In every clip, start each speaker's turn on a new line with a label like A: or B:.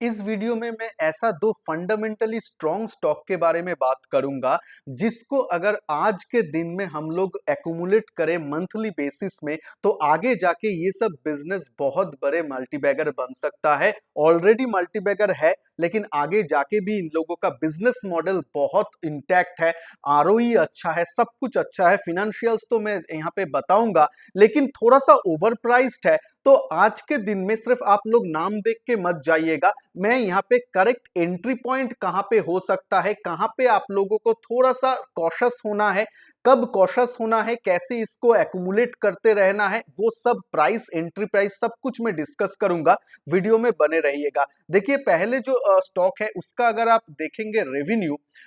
A: इस वीडियो में मैं ऐसा दो फंडामेंटली स्ट्रॉन्ग स्टॉक के बारे में बात करूंगा जिसको अगर आज के दिन में हम लोग एक्यूमुलेट करें मंथली बेसिस में तो आगे जाके ये सब बिजनेस बहुत बड़े मल्टीबैगर बन सकता है। ऑलरेडी मल्टीबैगर है लेकिन आगे जाके भी इन लोगों का बिजनेस मॉडल बहुत इंटैक्ट है। आरओई अच्छा है, सब कुछ अच्छा है, फिनेंशियल्स तो मैं यहाँ पे बताऊंगा लेकिन थोड़ा सा ओवर प्राइस्ड है। तो आज के दिन में सिर्फ आप लोग नाम देख के मत जाइएगा, मैं यहाँ पे करेक्ट एंट्री पॉइंट कहाँ पे हो सकता है, कहाँ पे आप लोगों को थोड़ा सा कॉशियस होना है, कब कॉशियस होना है, कैसे इसको एक्यूमुलेट करते रहना है, वो सब प्राइस, एंट्री प्राइस सब कुछ मैं डिस्कस करूंगा। वीडियो में बने रहिएगा। देखिए पहले जो स्टॉक है उसका अगर आप देखेंगे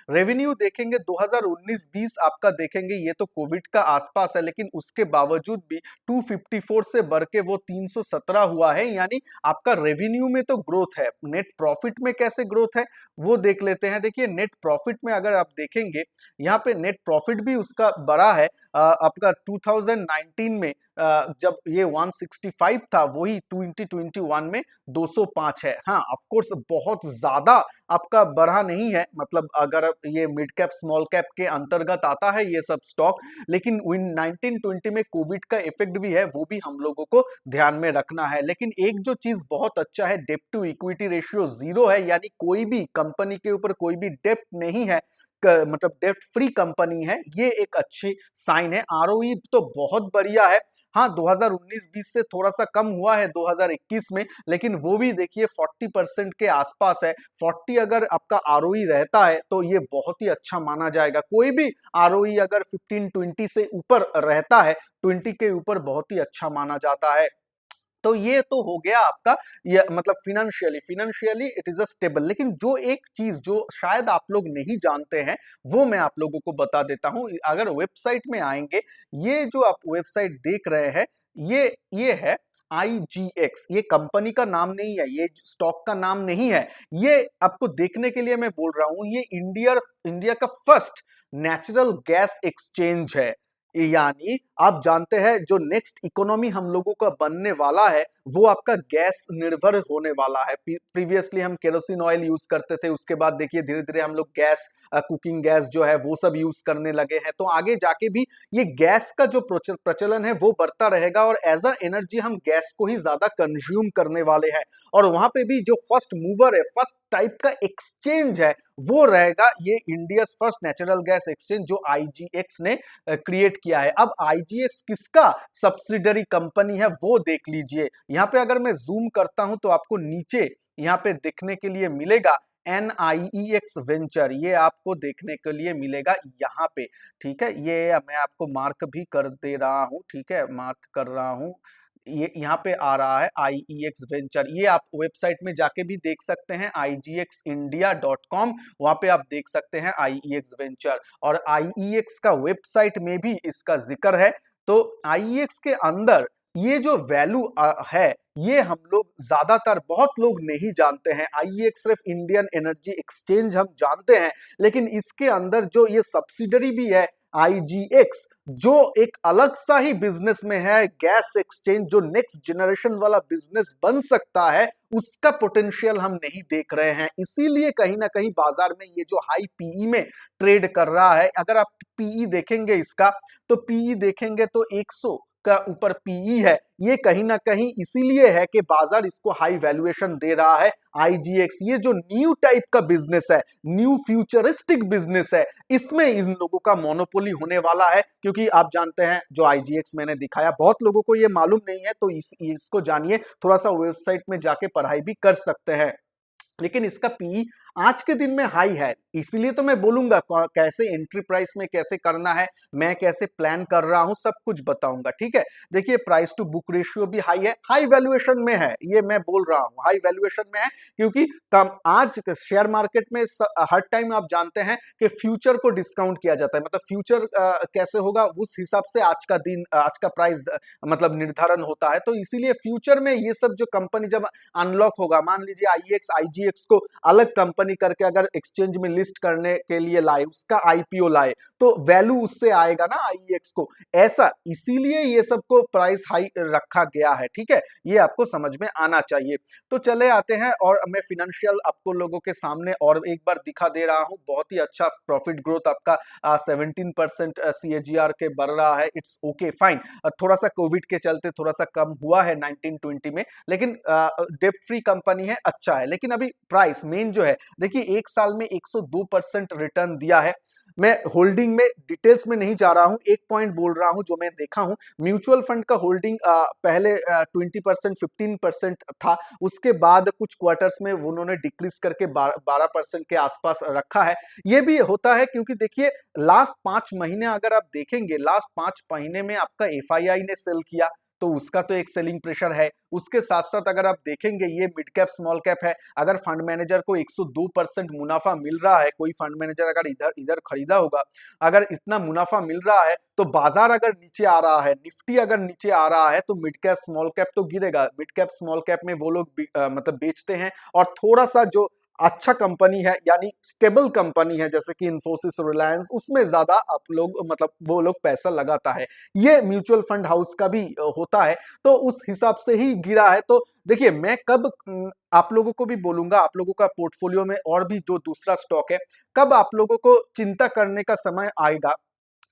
A: रेवेन्यू देखेंगे 2019-20 आपका देखेंगे, ये तो कोविड का आसपास है लेकिन उसके बावजूद भी 254 से बढ़ के वो 317 हुआ है, यानी आपका रेवेन्यू में तो ग्रोथ है। नेट प्रॉफिट में कैसे ग्रोथ है वो देख लेते हैं। देखिए नेट प्रॉफिट में अगर आप देखेंगे यहाँ पे नेट प्रॉफिट भी उसका बड़ा है। आपका 2019 में जब ये 165 था वही 2021 में 205 है। हाँ ऑफ कोर्स बहुत ज्यादा आपका बढ़ा नहीं है, मतलब अगर ये मिड कैप स्मॉल कैप के अंतर्गत आता है ये सब स्टॉक, लेकिन 1920 में कोविड का इफेक्ट भी है, वो भी हम लोगों को ध्यान में रखना है। लेकिन एक जो चीज बहुत अच्छा है, डेप्ट टू इक्विटी रेशियो 0 है, यानी कोई भी कंपनी के ऊपर कोई भी डेप्ट नहीं है, मतलब डेप्ट फ्री कंपनी है, ये एक अच्छी साइन है। आरओई तो बहुत बढ़िया है। हाँ 2019-20 से थोड़ा सा कम हुआ है 2021 में, लेकिन वो भी देखिए 40% के आसपास है। 40 अगर आपका आरओई रहता है तो ये बहुत ही अच्छा माना जाएगा। कोई भी आरओई अगर 15-20 से ऊपर रहता है, 20 के ऊपर बहुत ही अच्छा माना जाता है। तो ये तो हो गया आपका, ये मतलब financially it is a stable. लेकिन जो एक चीज जो शायद आप लोग नहीं जानते हैं वो मैं आप लोगों को बता देता हूं। अगर वेबसाइट में आएंगे, ये जो आप वेबसाइट देख रहे हैं ये है IGX, ये कंपनी का नाम नहीं है, ये स्टॉक का नाम नहीं है। ये आपको देखने के लिए मैं बोल रहा हूं, ये इंडिया का फर्स्ट नेचुरल गैस एक्सचेंज है। यानी आप जानते हैं जो नेक्स्ट इकोनॉमी हम लोगों का बनने वाला है वो आपका गैस निर्भर होने वाला है। प्रीवियसली हम केरोसिन ऑयल यूज करते थे, उसके बाद देखिए धीरे धीरे हम लोग गैस, कुकिंग गैस जो है वो सब यूज करने लगे हैं। तो आगे जाके भी ये गैस का जो प्रचलन है वो बढ़ता रहेगा और एज अ एनर्जी हम गैस को ही ज्यादा कंज्यूम करने वाले हैं। और वहां पे भी जो फर्स्ट मूवर है, फर्स्ट टाइप का एक्सचेंज है, वो रहेगा ये India first natural gas exchange जो IGX ने क्रिएट किया है। अब IGX किसका सब्सिडरी कंपनी है वो देख लीजिए। यहाँ पे अगर मैं जूम करता हूं तो आपको नीचे यहाँ पे देखने के लिए मिलेगा NIEX वेंचर, ये आपको देखने के लिए मिलेगा यहाँ पे। ठीक है, ये मैं आपको मार्क भी कर दे रहा हूँ, ठीक है मार्क कर रहा हूँ, ये यहाँ पे आ रहा है IEX वेंचर। ये आप वेबसाइट में जाके भी देख सकते हैं igxindia.com, वहां पे आप देख सकते हैं IEX वेंचर। और IEX का वेबसाइट में भी इसका जिक्र है। तो IEX के अंदर ये जो वैल्यू है ये हम लोग ज्यादातर बहुत लोग नहीं जानते हैं। IEX सिर्फ इंडियन एनर्जी एक्सचेंज हम जानते हैं, लेकिन इसके अंदर जो ये सब्सिडरी भी है IGX, जो एक अलग सा ही बिजनेस में है, गैस एक्सचेंज, जो नेक्स्ट जनरेशन वाला बिजनेस बन सकता है, उसका पोटेंशियल हम नहीं देख रहे हैं। इसीलिए कहीं ना कहीं बाजार में ये जो हाई पीई में ट्रेड कर रहा है, अगर आप पीई देखेंगे इसका, तो पीई देखेंगे तो 100 का ऊपर पीई है। ये कहीं ना कहीं इसीलिए है कि बाजार इसको हाई वैल्यूएशन दे रहा है। IGX ये जो न्यू टाइप का बिजनेस है, न्यू फ्यूचरिस्टिक बिजनेस है, इसमें इन लोगों का मोनोपोली होने वाला है। क्योंकि आप जानते हैं जो IGX मैंने दिखाया, बहुत लोगों को ये मालूम नहीं है, तो इसको जानिए, थोड़ा सा वेबसाइट में जाके पढ़ाई भी कर सकते हैं। लेकिन इसका पी आज के दिन में हाई है, इसलिए तो मैं बोलूंगा कैसे एंट्री प्राइस में कैसे करना है, मैं कैसे प्लान कर रहा हूं, सब कुछ बताऊंगा। ठीक है, देखिए प्राइस टू बुक रेशियो भी हाई है, हाई वैल्यूएशन में है, ये मैं बोल रहा हूं हाई वैल्यूएशन में है। क्योंकि आज शेयर मार्केट में हर टाइम आप जानते हैं कि फ्यूचर को डिस्काउंट किया जाता है, मतलब फ्यूचर कैसे होगा उस हिसाब से आज का दिन, आज का प्राइस मतलब निर्धारण होता है। तो इसीलिए फ्यूचर में ये सब जो कंपनी जब अनलॉक होगा, मान लीजिए IEX IGX को अलग कंपनी कंपनी करके अगर एक्सचेंज में लिस्ट करने के लिए लाए, उसका आईपीओ लाए, तो वैल्यू उससे आएगा ना आईईएक्स को। ऐसा इसीलिए ये सबको प्राइस हाई रखा गया है, ठीक है, ये आपको समझ में आना चाहिए। तो चले आते हैं और मैं फिनेंशियल आपको लोगों के सामने और एक बार दिखा दे रहा हूं। बहुत ही अच्छा प्रॉफिट ग्रोथ आपका 17% CAGR के बढ़ रहा है। इट्स ओके फाइन, थोड़ा सा कोविड के चलते थोड़ा सा कम हुआ है 1920 में, लेकिन डेप्ट फ्री कंपनी है, अच्छा है। लेकिन अभी प्राइस मेन जो है, देखिए एक साल में 102% रिटर्न दिया है। मैं होल्डिंग में डिटेल्स में नहीं जा रहा हूं, एक पॉइंट बोल रहा हूं जो मैं देखा हूं। म्यूचुअल फंड का होल्डिंग पहले 20% 15% था, उसके बाद कुछ क्वार्टर्स में उन्होंने डिक्रीज करके 12% के आसपास रखा है। ये भी होता है क्योंकि देखिए लास्ट 5 महीने अगर आप देखेंगे, लास्ट 5 महीने में आपका एफआईआई ने सेल किया, तो उसका तो एक सेलिंग प्रेशर है। उसके साथ साथ अगर आप देखेंगे ये मिड कैप स्मॉल कैप है, अगर फंड मैनेजर को 102% मुनाफा मिल रहा है, कोई फंड मैनेजर अगर इधर इधर खरीदा होगा, अगर इतना मुनाफा मिल रहा है, तो बाजार अगर नीचे आ रहा है, निफ्टी अगर नीचे आ रहा है, तो मिड कैप स्मॉल कैप तो गिरेगा। मिड कैप स्मॉल कैप में वो लोग मतलब बेचते हैं, और थोड़ा सा जो अच्छा कंपनी है यानी स्टेबल कंपनी है जैसे कि इंफोसिस, रिलायंस, उसमें ज्यादा आप लोग मतलब वो लोग पैसा लगाता है। ये म्यूचुअल फंड हाउस का भी होता है, तो उस हिसाब से ही गिरा है। तो देखिए मैं कब आप लोगों को भी बोलूंगा, आप लोगों का पोर्टफोलियो में और भी जो दूसरा स्टॉक है, कब आप लोगों को चिंता करने का समय आएगा,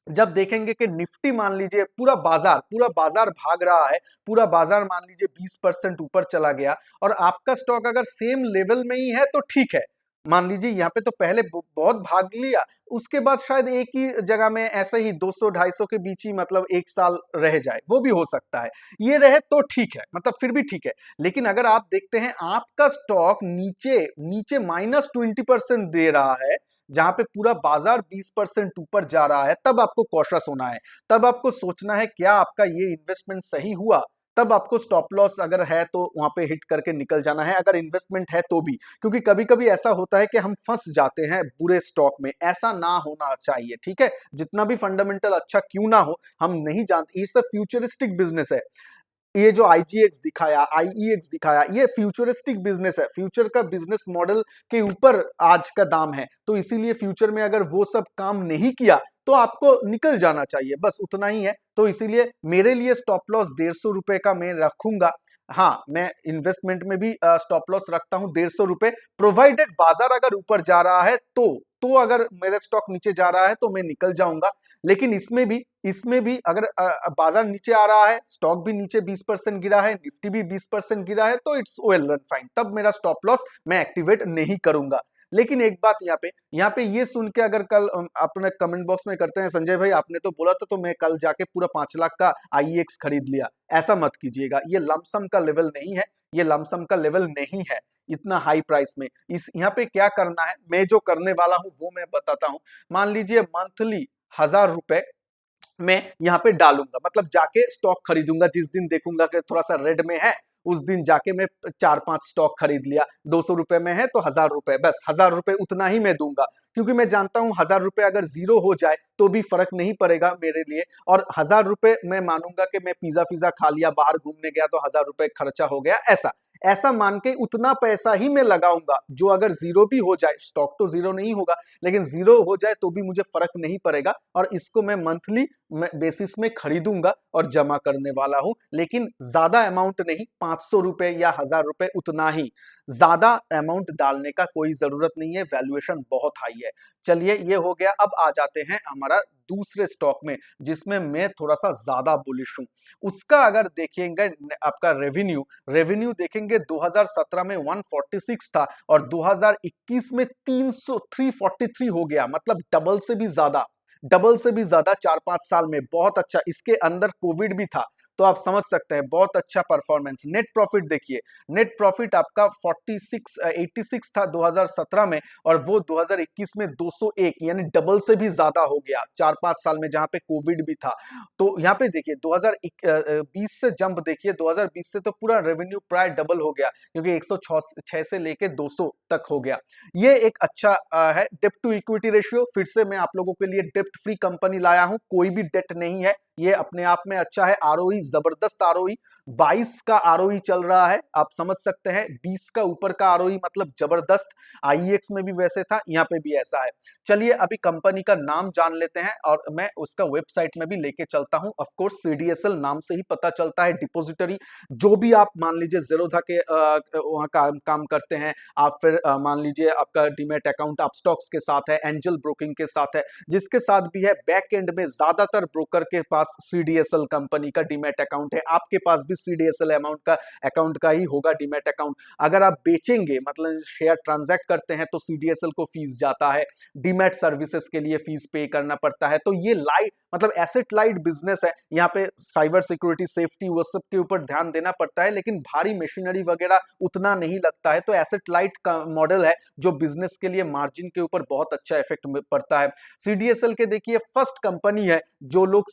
A: जब देखेंगे कि निफ्टी मान लीजिए पूरा बाजार भाग रहा है, पूरा बाजार मान लीजिए 20% ऊपर चला गया, और आपका स्टॉक अगर सेम लेवल में ही है तो ठीक है। मान लीजिए यहाँ पे तो पहले बहुत भाग लिया, उसके बाद शायद एक ही जगह में ऐसे ही 200-250 के बीच ही मतलब एक साल रह जाए, वो भी हो सकता है। ये रहे तो ठीक है, मतलब फिर भी ठीक है। लेकिन अगर आप देखते हैं आपका स्टॉक नीचे नीचे -20% दे रहा है, जहां पे पूरा बाजार 20% ऊपर जा रहा है, तब आपको कॉशियस होना है। तब आपको सोचना है क्या आपका ये इन्वेस्टमेंट सही हुआ। तब आपको स्टॉप लॉस अगर है तो वहां पे हिट करके निकल जाना है, अगर इन्वेस्टमेंट है तो भी। क्योंकि कभी कभी ऐसा होता है कि हम फंस जाते हैं बुरे स्टॉक में, ऐसा ना होना चाहिए, ठीक है। जितना भी फंडामेंटल अच्छा क्यों ना हो, हम नहीं जानते, ये सब फ्यूचरिस्टिक बिजनेस है। ये जो आईजीएक्स दिखाया, आईईएक्स दिखाया, ये फ्यूचरिस्टिक बिजनेस है, फ्यूचर का बिजनेस मॉडल के ऊपर आज का दाम है। तो इसीलिए फ्यूचर में अगर वो सब काम नहीं किया तो आपको निकल जाना चाहिए, बस उतना ही है। तो इसीलिए मेरे लिए स्टॉप लॉस 150 रुपए का मैं रखूंगा। हाँ, मैं इन्वेस्टमेंट में भी स्टॉप लॉस रखता हूं 150 रुपए, प्रोवाइडेड बाजार अगर ऊपर जा रहा है तो अगर मेरा स्टॉक नीचे जा रहा है तो मैं निकल जाऊंगा। लेकिन इसमें भी अगर बाजार नीचे आ रहा है, स्टॉक भी नीचे 20% गिरा है, निफ्टी भी 20% गिरा है, तो इट्स वेल एंड फाइन, तब मेरा स्टॉप लॉस मैं एक्टिवेट नहीं करूंगा। लेकिन एक बात यहाँ पे ये सुन के अगर कल अपने कमेंट बॉक्स में करते हैं, संजय भाई आपने तो बोला था तो मैं कल जाके पूरा 5 लाख का आईएक्स खरीद लिया, ऐसा मत कीजिएगा। ये लमसम का लेवल नहीं है, ये लमसम का लेवल नहीं है इतना हाई प्राइस में। इस यहाँ पे क्या करना है, मैं जो करने वाला हूं वो मैं बताता हूं। मान लीजिए मंथली 1000 रुपए मैं यहाँ पे डालूंगा, मतलब जाके स्टॉक खरीदूंगा, जिस दिन देखूंगा कि थोड़ा सा रेड में है, उस दिन जाके मैं 4-5 स्टॉक खरीद लिया। 200 रुपए में है तो 1000 रुपए, बस 1000 रुपए उतना ही मैं दूंगा, क्योंकि मैं जानता हूं 1000 रुपए अगर जीरो हो जाए तो भी फर्क नहीं पड़ेगा मेरे लिए। और 1000 रुपए मैं मानूंगा कि मैं पिज्जा फिजा खा लिया, बाहर घूमने गया तो 1000 रुपए खर्चा हो गया, ऐसा ऐसा मान के उतना पैसा ही मैं लगाऊंगा। जो अगर जीरो भी हो जाए, स्टॉक तो जीरो नहीं होगा, लेकिन जीरो हो जाए तो भी मुझे फर्क नहीं पड़ेगा, और इसको मैं मंथली बेसिस में खरीदूंगा और जमा करने वाला हूं। लेकिन ज्यादा अमाउंट नहीं, 500 रुपए या 1000 रुपए, उतना ही, ज्यादा अमाउंट डालने का कोई जरूरत नहीं है, वैल्यूएशन बहुत हाई है। चलिए ये हो गया। अब आ जाते हैं हमारा दूसरे स्टॉक में, जिसमें मैं थोड़ा सा ज्यादा बुलिश हूं। उसका अगर देखेंगे आपका रेवेन्यू रेवेन्यू देखेंगे 2017 में 146 था, और 2021 में 343 हो गया, मतलब डबल से भी ज्यादा 4-5 साल में, बहुत अच्छा। इसके अंदर कोविड भी था, तो आप समझ सकते हैं बहुत अच्छा परफॉर्मेंस। नेट प्रॉफिट देखिए, नेट प्रॉफिट आपका 86 था 2017 में, और वो 2021 में 201, यानी डबल से भी ज्यादा हो गया 4-5 साल में, जहां पे कोविड भी था। तो यहाँ पे देखिए 2020 से जंप देखिए, 2020 से तो पूरा रेवेन्यू प्राय डबल हो गया, क्योंकि 106 से लेके 200 तक हो गया। ये एक अच्छा है। डेप्ट टू इक्विटी रेशियो, फिर से मैं आप लोगों के लिए डेप्ट फ्री कंपनी लाया हूं, कोई भी डेट नहीं है, ये अपने आप में अच्छा है। आरओई जबरदस्त आरओई, 22 का आरओई चल रहा है, आप समझ सकते हैं। 20 का ऊपर का आरओई मतलब जबरदस्त। आईएक्स में भी वैसे था, यहाँ पे भी ऐसा है। चलिए अभी कंपनी का नाम जान लेते हैं और मैं उसका वेबसाइट में भी लेके चलता हूं। ऑफ कोर्स सीडीएसएल नाम से ही पता चलता है, डिपॉजिटरी। जो भी आप मान लीजिए जेरोधा के वहां काम करते हैं, आप फिर मान लीजिए आपका डीमेट अकाउंट अपस्टॉक्स के साथ है, एंजल ब्रोकिंग के साथ है, जिसके साथ भी है। बैक एंड में ज्यादातर ब्रोकर के पास सीडीएसएल कंपनी का डीमेट अकाउंट है। आपके पास भी सीडीएसएल अकाउंट का ही होगा डीमेट अकाउंट। अगर आप बेचेंगे मतलब शेयर ट्रांजैक्ट करते हैं तो सीडीएसएल को फीस जाता है, डीमैट सर्विसेज के लिए फीस पे करना पड़ता है। तो ये लाइट मतलब एसेट लाइट बिजनेस है। यहाँ पे साइबर सिक्योरिटी, सेफ्टी, वो सब के ऊपर ध्यान देना पड़ता है, लेकिन भारी मशीनरी वगैरह उतना नहीं लगता है। तो एसेट लाइट का मॉडल है जो बिजनेस के लिए मार्जिन के ऊपर बहुत अच्छा इफेक्ट पड़ता है। सीडीएसएल के देखिए फर्स्ट कंपनी है जो लोग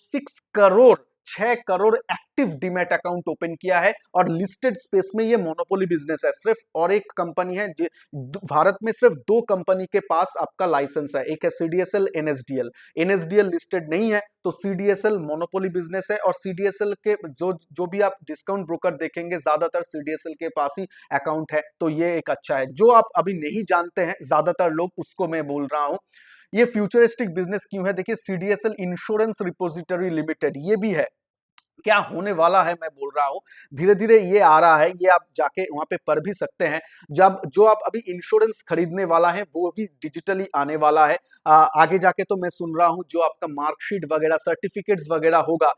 A: 6 crore active demat account open किया है, और लिस्टेड स्पेस में ये मोनोपोली बिजनेस है सिर्फ। और एक कंपनी है भारत में सिर्फ 2 कंपनी के पास आपका लाइसेंस है, एक है सीडीएसएल, एनएसडीएल। एनएसडीएल लिस्टेड नहीं है, तो सीडीएसएल मोनोपोली बिजनेस है। और सीडीएसएल के जो भी आप डिस्काउंट ब्रोकर देखेंगे ज्यादातर सीडीएसएल के पास ही अकाउंट है। तो ये एक अच्छा है। जो आप अभी नहीं जानते हैं ज्यादातर लोग, उसको मैं बोल रहा हूं। ये फ्यूचरिस्टिक बिजनेस क्यों है? देखिए सीडीएसएल इंश्योरेंस रिपोजिटरी लिमिटेड, ये भी है। क्या होने वाला है मैं बोल रहा हूं, धीरे धीरे ये आ रहा है, ये आप जाके वहां पे पढ़ भी सकते हैं। जब जो आप अभी इंश्योरेंस खरीदने वाला है वो भी डिजिटली आने वाला है। आगे जाके तो मैं सुन रहा हूं जो आपका मार्कशीट वगैरह, सर्टिफिकेट्स वगैरह होगा,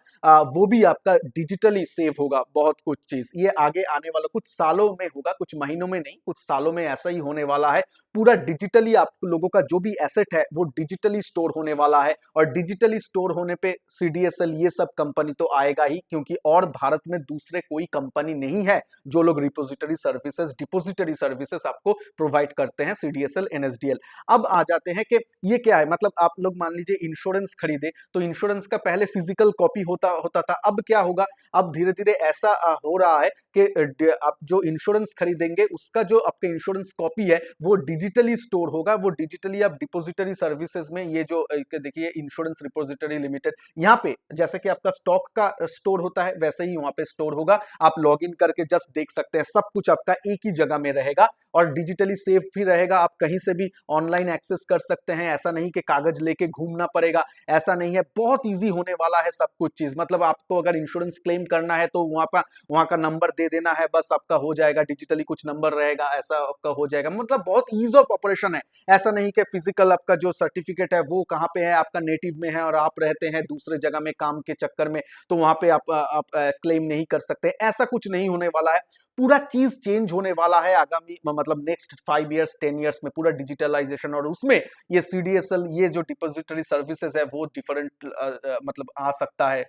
A: वो भी आपका डिजिटली सेव होगा। बहुत कुछ चीज ये आगे आने वाला कुछ सालों में होगा, कुछ महीनों में नहीं, कुछ सालों में ऐसा ही होने वाला है। पूरा डिजिटली आप लोगों का जो भी एसेट है वो डिजिटली स्टोर होने वाला है। और डिजिटली स्टोर होने पे सीडीएसएल ये सब कंपनी तो आएगा ही, क्योंकि और भारत में दूसरे कोई कंपनी नहीं है जो लोग डिपोजिटरी सर्विसेज आपको प्रोवाइड करते हैं, सीडीएसएल, एनएसडीएल। अब आ जाते हैं कि ये क्या है। मतलब आप लोग मान लीजिए इंश्योरेंस खरीदे, तो इंश्योरेंस का पहले फिजिकल कॉपी होता था। अब क्या होगा, अब धीरे धीरे ऐसा हो रहा है कि आप जो इंश्योरेंस खरीदेंगे उसका जो आपका इंश्योरेंस कॉपी है वो डिजिटली स्टोर होगा। वो डिजिटली आप डिपोजिटरी सर्विसेज में, ये जो देखिए इंश्योरेंस रिपोजिटरी लिमिटेड, यहाँ पे जैसे कि आपका स्टॉक का स्टोर होता है वैसे ही वहां पे स्टोर होगा। आप लॉग इन करके जस्ट देख सकते हैं, सब कुछ आपका एक ही जगह में रहेगा और डिजिटली सेव भी रहेगा। आप कहीं से भी ऑनलाइन एक्सेस कर सकते हैं, ऐसा नहीं कि कागज लेके घूमना पड़ेगा, ऐसा नहीं है। बहुत इजी होने वाला है सब कुछ चीज। मतलब आपको अगर इंश्योरेंस क्लेम करना है तो वहां का नंबर दे देना है, बस आपका हो जाएगा। डिजिटली कुछ नंबर रहेगा, ऐसा आपका हो जाएगा। मतलब बहुत ईज ऑफ ऑपरेशन है। ऐसा नहीं कि फिजिकल आपका जो सर्टिफिकेट है वो कहाँ पे है, आपका नेटिव में है और आप रहते हैं दूसरे जगह में काम के चक्कर में, तो वहां पे आप क्लेम नहीं कर सकते। ऐसा कुछ नहीं होने वाला है। पूरा चीज चेंज होने वाला है आगामी मतलब नेक्स्ट 5 इयर्स 10 इयर्स में, पूरा डिजिटलाइजेशन। और उसमें ये सीडीएसएल, ये जो डिपोजिटरी सर्विसेज है वो डिफरेंट मतलब आ सकता है।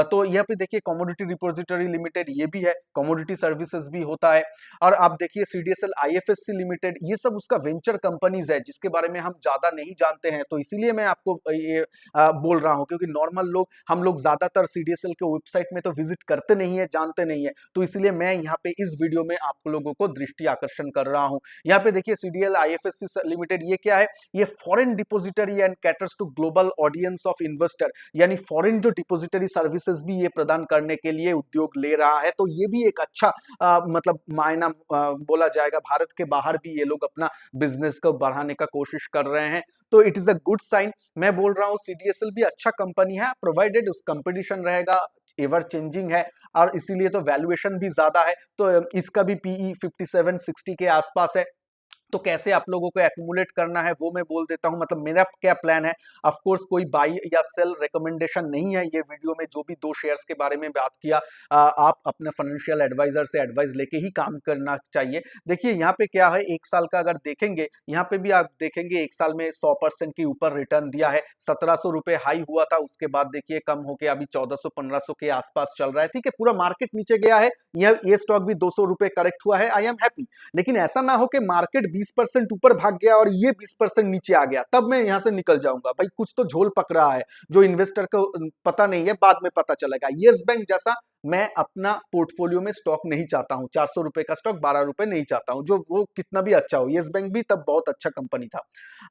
A: तो यहाँ पे देखिए कमोडिटी डिपोजिटरी लिमिटेड ये भी है, कमोडिटी सर्विसेज भी होता है। और आप देखिए सीडीएसएल आईएफएससी लिमिटेड, ये सब उसका वेंचर कंपनीज है जिसके बारे में हम ज्यादा नहीं जानते हैं। तो इसीलिए मैं आपको ये बोल रहा हूं, क्योंकि नॉर्मल लोग, हम लोग ज्यादातर सीडीएसएल के वेबसाइट में तो विजिट करते नहीं है, जानते नहीं है। तो इसलिए मैं यहाँ पे इस वीडियो में आप लोगों को दृष्टि आकर्षण कर रहा हूं। यहाँ पे देखिए सीडीएल आईएफएससी लिमिटेड, ये क्या है, ये foreign depository and caters to global audience of investor, यानी फॉरेन जो डिपोजिटरी सर्विसेज भी ये प्रदान करने के लिए उद्योग ले रहा है। तो ये भी एक अच्छा मतलब मायना बोला जाएगा। भारत के बाहर भी ये लोग अपना बिजनेस को बढ़ाने का कोशिश कर रहे हैं, तो it is a good sign. मैं बोल रहा हूँ सीडीएसएल भी अच्छा कंपनी है, प्रोवाइडेड उस कंपटीशन रहेगा, एवर चेंजिंग है, और इसीलिए तो वैल्यूएशन भी ज्यादा है। तो इसका भी पीई 57-60 के आसपास है। तो कैसे आप लोगों को एक्यूमुलेट करना है वो मैं बोल देता हूं। मतलब मेरा क्या प्लान है, ऑफ कोर्स कोई बाई या सेल रिकमेंडेशन नहीं है। ये वीडियो में जो भी 2 शेयर्स के बारे में बात किया, आप अपने फाइनेंशियल एडवाइजर से एडवाइस लेके ही काम करना चाहिए। देखिए यहाँ पे क्या है, 1 साल का अगर देखेंगे, यहाँ पे भी आप देखेंगे 1 साल में 100% के ऊपर रिटर्न दिया है। 1700 रुपए हाई हुआ था, उसके बाद देखिए कम होके अभी 1400-1500 के आसपास चल रहा है। ठीक है, पूरा मार्केट नीचे गया है, ये स्टॉक भी 200 रुपए करेक्ट हुआ है, आई एम हैप्पी। लेकिन ऐसा ना हो कि मार्केट 20% ऊपर भाग गया और ये 20% नीचे आ गया, तब मैं यहां से निकल जाऊंगा। भाई कुछ तो झोल पक रहा है जो इन्वेस्टर को पता नहीं है, बाद में पता चलेगा। येस बैंक जैसा मैं अपना पोर्टफोलियो में स्टॉक नहीं चाहता हूं, 400 रुपए का स्टॉक 12 रुपए नहीं चाहता हूं, जो वो कितना भी अच्छा हो। येस बैंक भी तब बहुत अच्छा कंपनी था।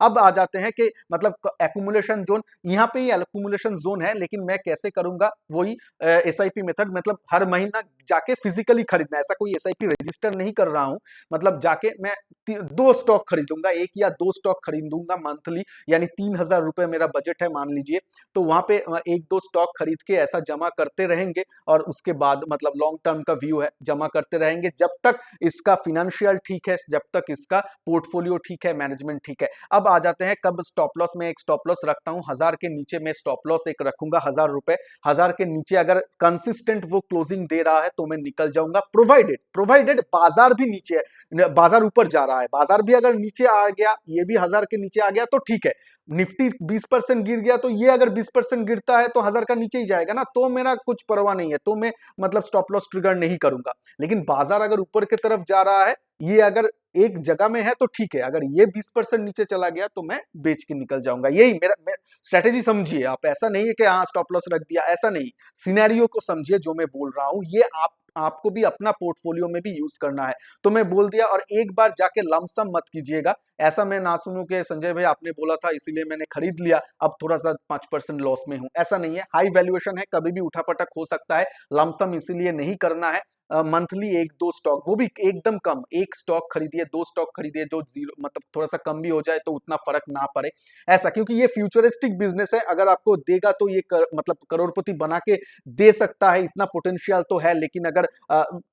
A: अब आ जाते हैं कि मतलब एक्यूमुलेशन जोन, यहाँ पे ही एक्यूमुलेशन जोन है, लेकिन मैं कैसे करूंगा, वही एसआईपी मेथड, मतलब हर महीना जाके फिजिकली खरीदना, ऐसा कोई एसआईपी रजिस्टर नहीं कर रहा हूं, मतलब जाके मैं 2 स्टॉक खरीदूंगा, 1 या 2 स्टॉक खरीदूंगा मंथली, यानी 3,000 रुपए मेरा बजट है मान लीजिए, तो वहां पे 1-2 स्टॉक खरीद के ऐसा जमा करते रहेंगे, और उसके बाद मतलब लॉन्ग टर्म का व्यू है, जमा करते रहेंगे जब तक इसका फिनेंशियल ठीक है, जब तक इसका पोर्टफोलियो ठीक है, मैनेजमेंट ठीक है। अब आ जाते हैं कब स्टॉप लॉस, में एक स्टॉप लॉस रखता हूं 1000 के नीचे, मैं स्टॉप लॉस एक रखूंगा 1000 रुपए, 1000 के नीचे अगर कंसिस्टेंट वो क्लोजिंग दे रहा है तो मैं निकल जाऊंगा, प्रोवाइडेड प्रोवाइडेड बाजार भी नीचे है, बाजार ऊपर जा रहा है, बाजार भी अगर नीचे आ गया, ये भी 1000 के नीचे आ गया तो ठीक है, निफ्टी 20% गिर गया तो ये अगर 20% गिरता है तो 1000 का नीचे ही जाएगा ना, तो मेरा कुछ परवाह नहीं है, तो मैं मतलब स्टॉप लॉस ट्रिगर नहीं करूंगा। लेकिन बाजार अगर ऊपर की तरफ जा रहा है, ये अगर एक जगह में है तो ठीक है, अगर ये 20% नीचे चला गया तो मैं बेच के निकल जाऊंगा। यही मेरा स्ट्रेटेजी समझिए आप, ऐसा नहीं है कि हाँ स्टॉप लॉस रख दिया, ऐसा नहीं, सिनेरियो को समझिए जो मैं बोल रहा हूं, ये आपको भी अपना पोर्टफोलियो में भी यूज करना है। तो मैं बोल दिया, और एक बार जाके लमसम मत कीजिएगा, ऐसा मैं ना सुनूं कि संजय भाई आपने बोला था इसीलिए मैंने खरीद लिया, अब थोड़ा सा 5% लॉस में हूं, ऐसा नहीं है। हाई वैल्यूएशन है, कभी भी उठापटक हो सकता है, लमसम इसीलिए नहीं करना है। मंथली 1-2 स्टॉक, वो भी एकदम कम, 1 स्टॉक खरीदिए, 2 स्टॉक खरीदिए, जो जीरो मतलब थोड़ा सा कम भी हो जाए तो उतना फर्क ना पड़े, ऐसा, क्योंकि ये फ्यूचरिस्टिक बिजनेस है, अगर आपको देगा तो ये मतलब करोड़पति बना के दे सकता है, इतना पोटेंशियल तो है, लेकिन अगर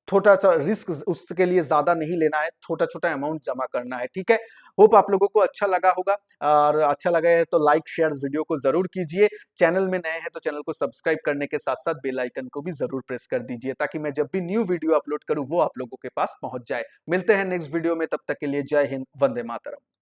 A: छोटा सा रिस्क उसके लिए ज्यादा नहीं लेना है, छोटा छोटा अमाउंट जमा करना है, ठीक है। होप आप लोगों को अच्छा लगा होगा, और अच्छा लगा है तो लाइक शेयर वीडियो को जरूर कीजिए, चैनल में नए हैं तो चैनल को सब्सक्राइब करने के साथ साथ बेल आइकन को भी जरूर प्रेस कर दीजिए, ताकि मैं जब भी न्यू वीडियो अपलोड करूं वो आप लोगों के पास पहुंच जाए। मिलते हैं नेक्स्ट वीडियो में, तब तक के लिए जय हिंद, वंदे मातरम।